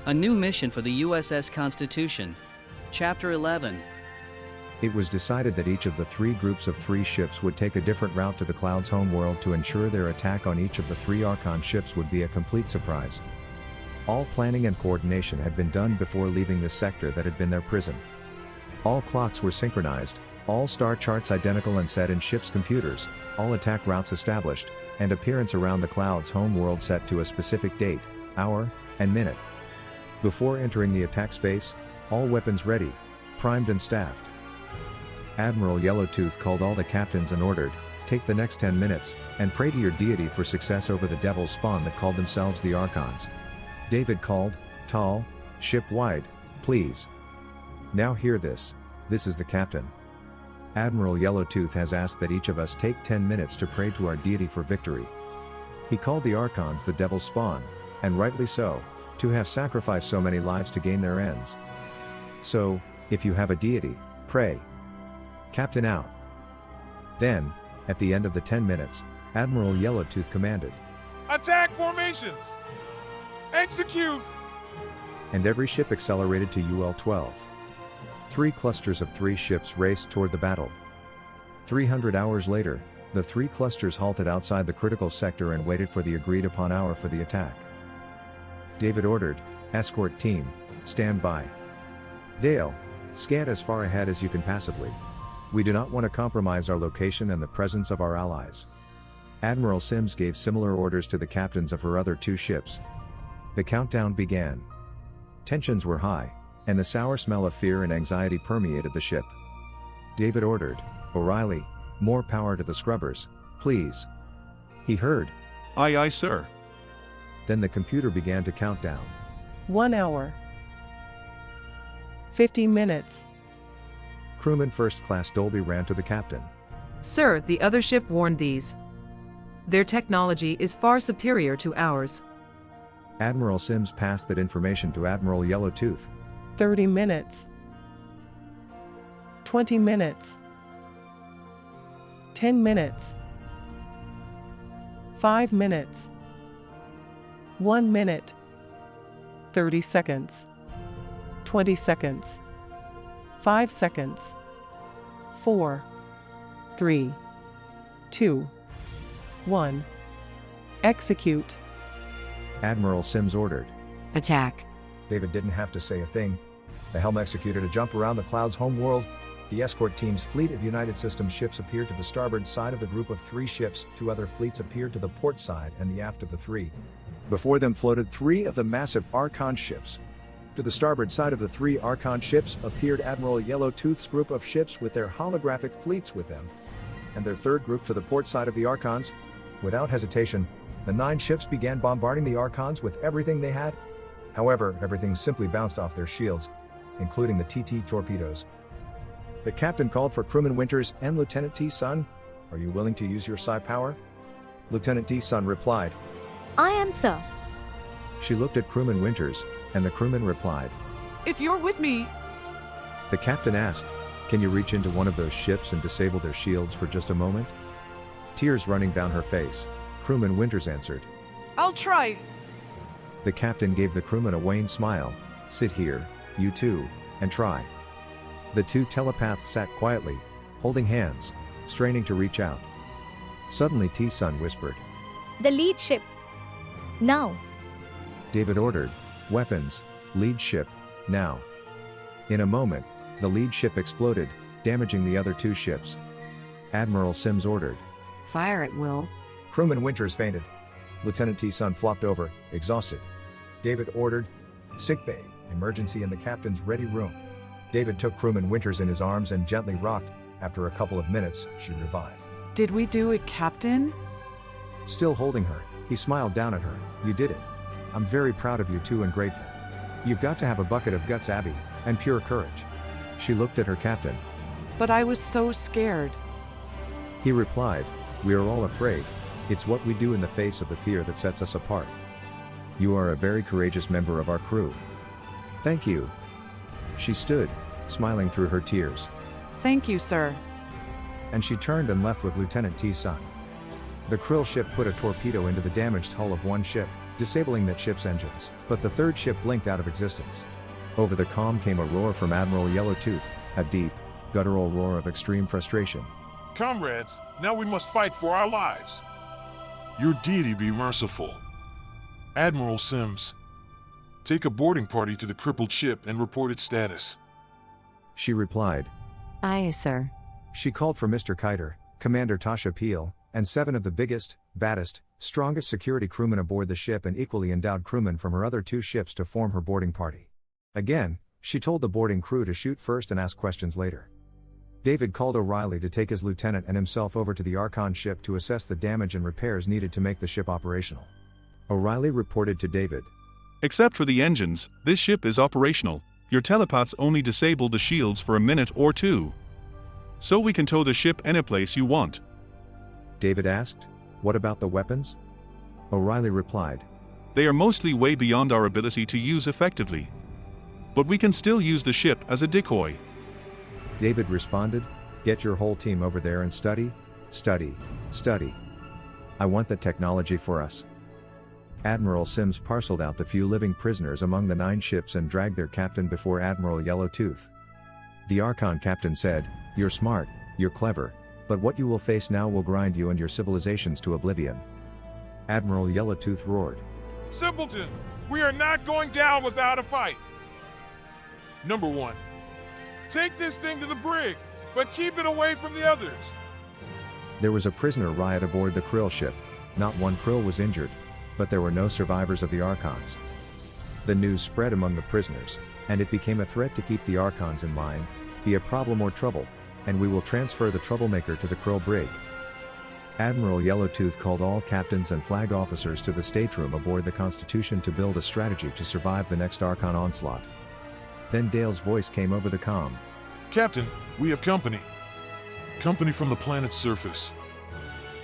A new mission for the USS Constitution. Chapter 11. It was decided that each of the 3 groups of 3 ships would take a different route to the Cloud's homeworld to ensure their attack on each of the 3 Archon ships would be a complete surprise. All planning and coordination had been done before leaving the sector that had been their prison. All clocks were synchronized, all star charts identical and set in ship's computers, all attack routes established, and appearance around the Cloud's homeworld set to a specific date, hour, and minute. Before entering the attack space, all weapons ready, primed and staffed. Admiral Yellowtooth called all the captains and ordered, "Take the next 10 minutes, and pray to your deity for success over the devil's spawn that called themselves the Archons." David called, "Tall, ship-wide, please. Now hear this, this is the captain. Admiral Yellowtooth has asked that each of us take 10 minutes to pray to our deity for victory. He called the Archons the devil's spawn, and rightly so, to have sacrificed so many lives to gain their ends. So, if you have a deity, pray. Captain out." Then, at the end of the 10 minutes, Admiral Yellowtooth commanded, "Attack formations! Execute!" and every ship accelerated to UL-12. 3 clusters of 3 ships raced toward the battle. 300 hours later, the 3 clusters halted outside the critical sector and waited for the agreed-upon hour for the attack. David ordered, "Escort team, stand by. Dale, scan as far ahead as you can passively. We do not want to compromise our location and the presence of our allies." Admiral Sims gave similar orders to the captains of her other 2 ships. The countdown began. Tensions were high, and the sour smell of fear and anxiety permeated the ship. David ordered, "O'Reilly, more power to the scrubbers, please." He heard, Aye, aye, sir. then the computer began to count down. 1 hour. 50 minutes. Crewman First Class Dolby ran to the captain. "Sir, the other ship warned these. Their technology is far superior to ours." Admiral Sims passed that information to Admiral Yellowtooth. 30 minutes. 20 minutes. 10 minutes. 5 minutes. 1 minute. 30 seconds. 20 seconds. 5 seconds. 4, 3, 2, 1. Execute. Admiral Sims ordered. "Attack." David didn't have to say a thing. The helm executed a jump around the Cloud's homeworld. The escort team's fleet of United Systems ships appeared to the starboard side of the group of 3 ships. 2 other fleets appeared to the port side and the aft of the 3. Before them floated 3 of the massive Archon ships. To the starboard side of the 3 Archon ships appeared Admiral Yellowtooth's group of ships with their holographic fleets with them. And their third group to the port side of the Archons. Without hesitation, the 9 ships began bombarding the Archons with everything they had. However, everything simply bounced off their shields, including the TT torpedoes. The captain called for Crewman Winters and Lieutenant T. Sun. "Are you willing to use your psi power?" Lieutenant T. Sun replied. "I am, sir." She looked at Crewman Winters, and the crewman replied. "If you're with me." The captain asked, "Can you reach into one of those ships and disable their shields for just a moment?" Tears running down her face, Crewman Winters answered. "I'll try." The captain gave the crewman a wan smile. "Sit here, you two, and try." The 2 telepaths sat quietly, holding hands, straining to reach out. Suddenly T-Sun whispered. "The lead ship. Now." David ordered, "Weapons, lead ship, now." In a moment, the lead ship exploded, damaging the other 2 ships. Admiral Sims ordered. "Fire at will." Crewman Winters fainted. Lieutenant T-Sun flopped over, exhausted. David ordered, "Sickbay, emergency in the captain's ready room." David took Crewman Winters in his arms and gently rocked. After a couple of minutes, she revived. "Did we do it, Captain?" Still holding her, he smiled down at her. "You did it. I'm very proud of you too and grateful. You've got to have a bucket of guts, Abby, and pure courage." She looked at her captain. "But I was so scared." He replied, "We are all afraid. It's what we do in the face of the fear that sets us apart. You are a very courageous member of our crew." "Thank you." She stood, smiling through her tears. "Thank you, sir." And she turned and left with Lieutenant T. Sun. The krill ship put a torpedo into the damaged hull of one ship. disabling that ship's engines, but the third ship blinked out of existence. Over the comm came a roar from Admiral Yellowtooth, a deep, guttural roar of extreme frustration. Comrades, now we must fight for our lives. Your deity be merciful. Admiral Sims, take a boarding party to the crippled ship and report its status. She replied. Aye, sir. She called for Mr. Kiter, Commander Tasha Peel, and 7 of the biggest, baddest, strongest security crewmen aboard the ship and equally endowed crewmen from her other 2 ships to form her boarding party. Again, she told the boarding crew to shoot first and ask questions later. David called O'Reilly to take his lieutenant and himself over to the Archon ship to assess the damage and repairs needed to make the ship operational. O'Reilly reported to David. Except for the engines, this ship is operational. Your telepaths only disabled the shields for a minute or 2. So we can tow the ship any place you want. David asked, what about the weapons? O'Reilly replied. They are mostly way beyond our ability to use effectively. But we can still use the ship as a decoy. David responded, get your whole team over there and study, study, study. I want the technology for us. Admiral Sims parceled out the few living prisoners among the 9 ships and dragged their captain before Admiral Yellowtooth. The Archon captain said, you're smart, you're clever, but what you will face now will grind you and your civilizations to oblivion. Admiral Yellowtooth roared. Simpleton, we are not going down without a fight. Number 1. Take this thing to the brig, but keep it away from the others. There was a prisoner riot aboard the Krill ship. Not one Krill was injured, but there were no survivors of the Archons. The news spread among the prisoners, and it became a threat to keep the Archons in line, be a problem or trouble, and we will transfer the troublemaker to the Krill brig. Admiral Yellowtooth called all captains and flag officers to the stateroom aboard the Constitution to build a strategy to survive the next Archon onslaught. Then Dale's voice came over the comm. Captain, we have company. Company from the planet's surface.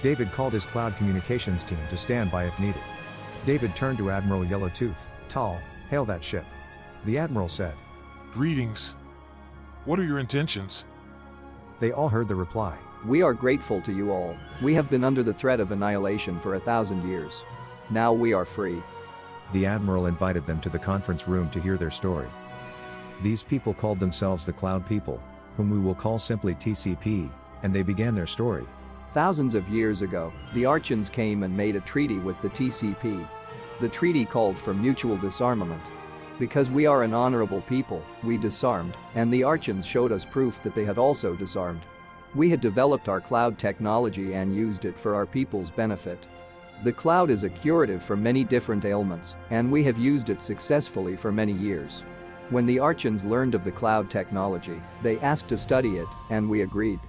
David called his cloud communications team to stand by if needed. David turned to Admiral Yellowtooth. Tal, hail that ship. The Admiral said. Greetings. What are your intentions? They all heard the reply. We are grateful to you all. We have been under the threat of annihilation for 1,000 years. Now we are free. The Admiral invited them to the conference room to hear their story. These people called themselves the Cloud People, whom we will call simply TCP, and they began their story. Thousands of years ago, the Archons came and made a treaty with the TCP. The treaty called for mutual disarmament. Because we are an honorable people, we disarmed, and the Archons showed us proof that they had also disarmed. We had developed our cloud technology and used it for our people's benefit. The cloud is a curative for many different ailments, and we have used it successfully for many years. When the Archons learned of the cloud technology, they asked to study it, and we agreed.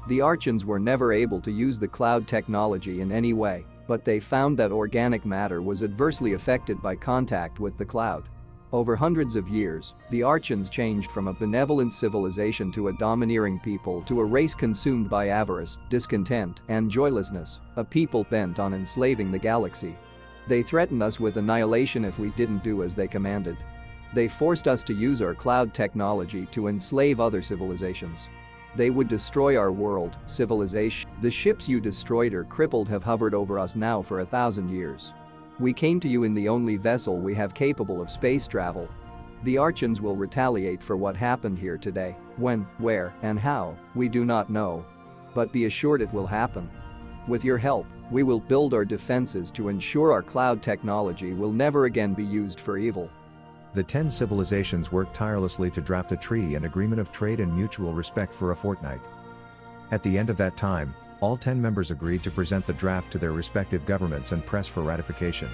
The Archons were never able to use the cloud technology in any way, but they found that organic matter was adversely affected by contact with the cloud. Over hundreds of years, the Archons changed from a benevolent civilization to a domineering people to a race consumed by avarice, discontent, and joylessness, a people bent on enslaving the galaxy. They threatened us with annihilation if we didn't do as they commanded. They forced us to use our cloud technology to enslave other civilizations. They would destroy our world, civilization. The ships you destroyed or crippled have hovered over us now for 1,000 years. We came to you in the only vessel we have capable of space travel. The Archons will retaliate for what happened here today. When, where, and how, we do not know. But be assured it will happen. With your help, we will build our defenses to ensure our cloud technology will never again be used for evil. The 10 civilizations worked tirelessly to draft a treaty and agreement of trade and mutual respect for a fortnight. At the end of that time, all 10 members agreed to present the draft to their respective governments and press for ratification.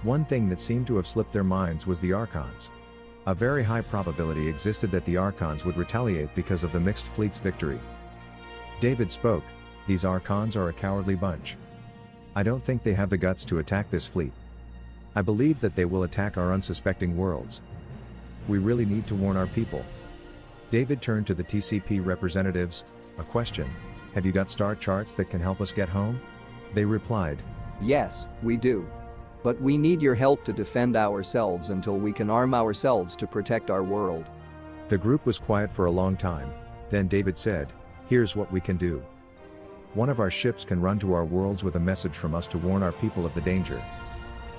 One thing that seemed to have slipped their minds was the Archons. A very high probability existed that the Archons would retaliate because of the mixed fleet's victory. David spoke, these Archons are a cowardly bunch. I don't think they have the guts to attack this fleet. I believe that they will attack our unsuspecting worlds. We really need to warn our people. David turned to the TCP representatives, a question, have you got star charts that can help us get home? They replied, Yes, we do. But we need your help to defend ourselves until we can arm ourselves to protect our world. The group was quiet for a long time, then David said, here's what we can do. One of our ships can run to our worlds with a message from us to warn our people of the danger.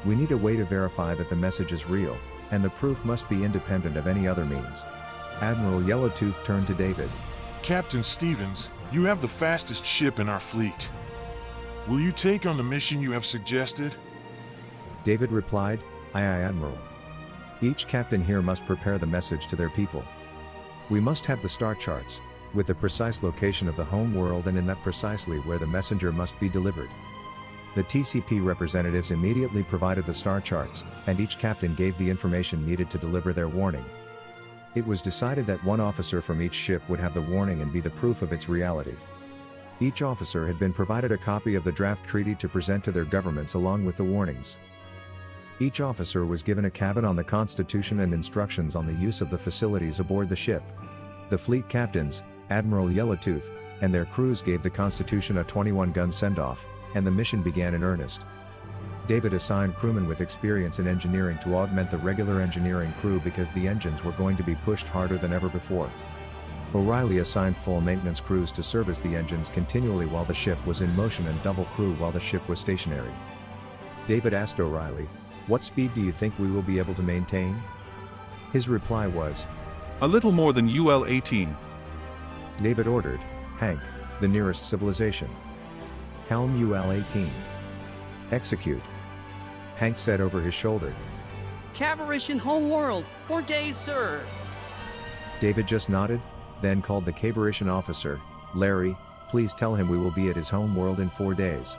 We need a way to verify that the message is real, and the proof must be independent of any other means. Admiral Yellowtooth turned to David. Captain Stevens, you have the fastest ship in our fleet. Will you take on the mission you have suggested? David replied, Aye, aye, Admiral. Each captain here must prepare the message to their people. We must have the star charts, with the precise location of the home world and in that precisely where the messenger must be delivered. The TCP representatives immediately provided the star charts, and each captain gave the information needed to deliver their warning. It was decided that one officer from each ship would have the warning and be the proof of its reality. Each officer had been provided a copy of the draft treaty to present to their governments along with the warnings. Each officer was given a cabin on the Constitution and instructions on the use of the facilities aboard the ship. The fleet captains, Admiral Yellowtooth, and their crews gave the Constitution a 21-gun send-off, and the mission began in earnest. David assigned crewmen with experience in engineering to augment the regular engineering crew because the engines were going to be pushed harder than ever before. O'Reilly assigned full maintenance crews to service the engines continually while the ship was in motion and double crew while the ship was stationary. David asked O'Reilly, "What speed do you think we will be able to maintain?" His reply was, A little more than UL-18. David ordered, "Hank, the nearest civilization. Helm UL-18. Execute." Hank said over his shoulder. Cavarishan homeworld, 4 days, sir. David just nodded, then called the Cavarishan officer, "Larry, please tell him we will be at his home world in 4 days."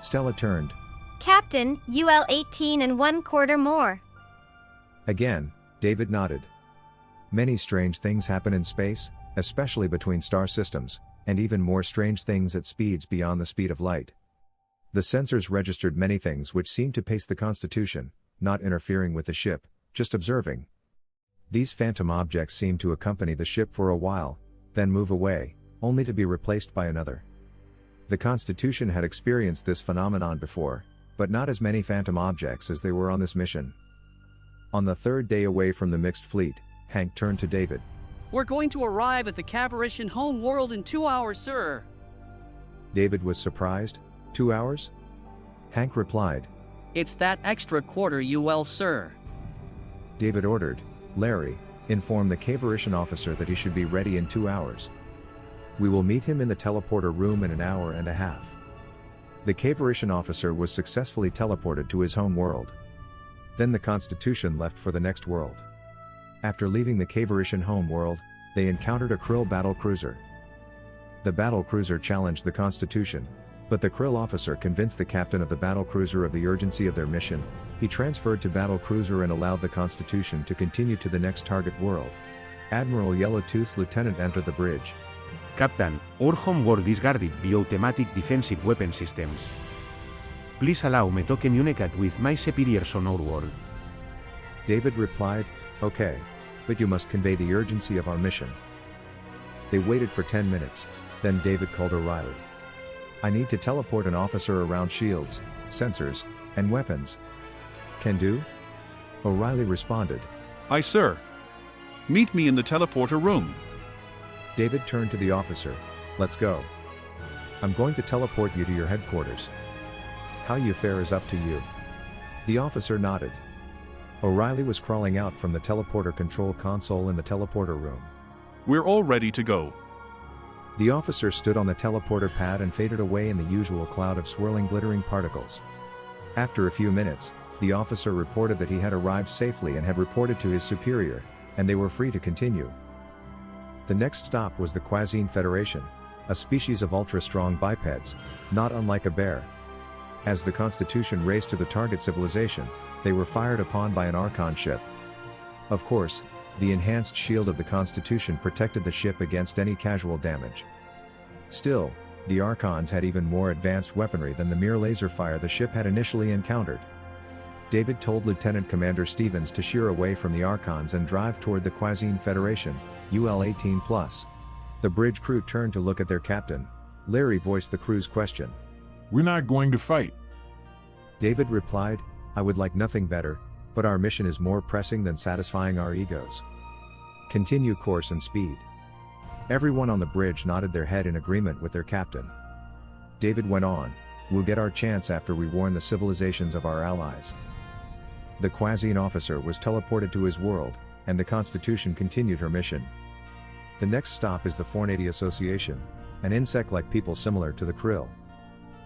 Stella turned. Captain, UL-18 and 1/4 more. Again, David nodded. Many strange things happen in space, especially between star systems, and even more strange things at speeds beyond the speed of light. The sensors registered many things which seemed to pace the Constitution, not interfering with the ship, just observing. These phantom objects seemed to accompany the ship for a while, then move away, only to be replaced by another. The Constitution had experienced this phenomenon before, but not as many phantom objects as they were on this mission. On the third day away from the mixed fleet, Hank turned to David. We're going to arrive at the Cavarishan homeworld in 2 hours, sir. David was surprised. 2 hours? Hank replied. It's that extra quarter UL, sir. David ordered, "Larry, inform the Cavarishan officer that he should be ready in 2 hours. We will meet him in the teleporter room in an hour and a half." The Cavarishan officer was successfully teleported to his home world. Then the Constitution left for the next world. After leaving the Cavarishan home world, they encountered a Krill battle cruiser. The battle cruiser challenged the Constitution, but the Krill officer convinced the captain of the battle cruiser of the urgency of their mission. He transferred to battle cruiser and allowed the Constitution to continue to the next target world. Admiral Yellowtooth's lieutenant entered the bridge. Captain, our home world is guarded by automatic defensive weapon systems. Please allow me to communicate with my superiors on our world. David replied, "Okay, but you must convey the urgency of our mission." They waited for 10 minutes, then David called O'Reilly. "I need to teleport an officer around shields, sensors, and weapons." "Can do?" O'Reilly responded. Aye, sir. Meet me in the teleporter room. David turned to the officer. "Let's go. I'm going to teleport you to your headquarters. How you fare is up to you." The officer nodded. O'Reilly was crawling out from the teleporter control console in the teleporter room. We're all ready to go. The officer stood on the teleporter pad and faded away in the usual cloud of swirling glittering particles. After a few minutes, the officer reported that he had arrived safely and had reported to his superior, and they were free to continue. The next stop was the Quasine Federation, a species of ultra-strong bipeds, not unlike a bear. As the Constitution raced to the target civilization, they were fired upon by an Archon ship. Of course, the enhanced shield of the Constitution protected the ship against any casual damage. Still, the Archons had even more advanced weaponry than the mere laser fire the ship had initially encountered. David told Lieutenant Commander Stevens to sheer away from the Archons and drive toward the Quasine Federation, UL-18+. The bridge crew turned to look at their captain. Larry voiced the crew's question. "We're not going to fight." David replied, "I would like nothing better, but our mission is more pressing than satisfying our egos. Continue course and speed." Everyone on the bridge nodded their head in agreement with their captain. David went on, We'll get our chance after we warn the civilizations of our allies. The Quasian officer was teleported to his world, and the Constitution continued her mission. The next stop is the Fornady Association, an insect-like people similar to the krill.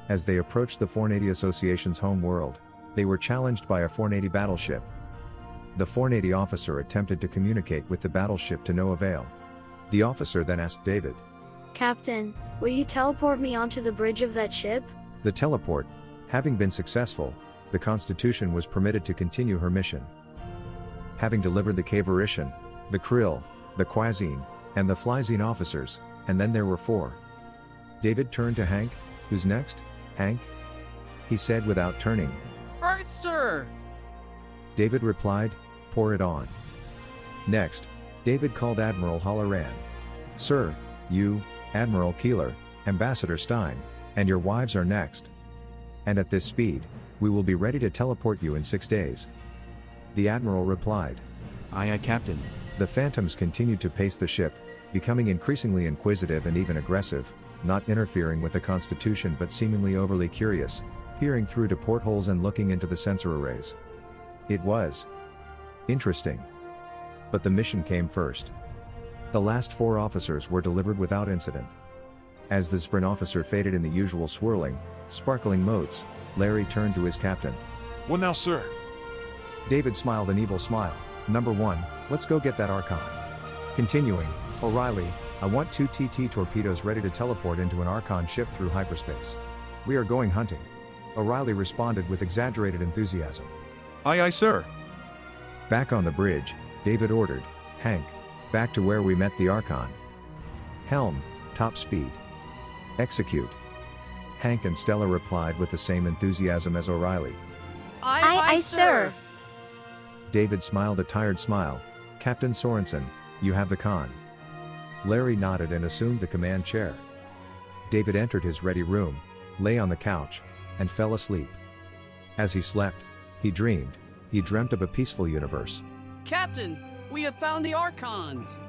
As they approached the Fornady Association's home world, they were challenged by a Fornady battleship. The Fornady officer attempted to communicate with the battleship to no avail. The officer then asked David, "Captain, will you teleport me onto the bridge of that ship?" The teleport, having been successful, the Constitution was permitted to continue her mission. Having delivered the Cavarician, the Krill, the Quasian, and the Flyzine officers, and then there were 4. David turned to Hank. "Who's next, Hank?" he said without turning. Earth, sir! David replied, "Pour it on." Next, David called Admiral Halloran. "Sir, you, Admiral Keeler, Ambassador Stein, and your wives are next. And at this speed, we will be ready to teleport you in 6 days." The Admiral replied, "Aye, aye, Captain." The Phantoms continued to pace the ship, becoming increasingly inquisitive and even aggressive, not interfering with the Constitution but seemingly overly curious, peering through to portholes and looking into the sensor arrays. It was interesting. But the mission came first. The last 4 officers were delivered without incident. As the sprint officer faded in the usual swirling, sparkling motes, Larry turned to his captain. "What now, sir?" David smiled an evil smile. "Number 1, let's go get that Archon." Continuing, "O'Reilly, I want 2 TT torpedoes ready to teleport into an Archon ship through hyperspace. We are going hunting." O'Reilly responded with exaggerated enthusiasm. Aye, aye, sir. Back on the bridge, David ordered, "Hank, back to where we met the Archon. Helm, top speed. Execute." Hank and Stella replied with the same enthusiasm as O'Reilly. Aye, sir. David smiled a tired smile. "Captain Sorensen, you have the con." Larry nodded and assumed the command chair. David entered his ready room, lay on the couch, and fell asleep. As he slept, he dreamed of a peaceful universe. Captain, we have found the Archons!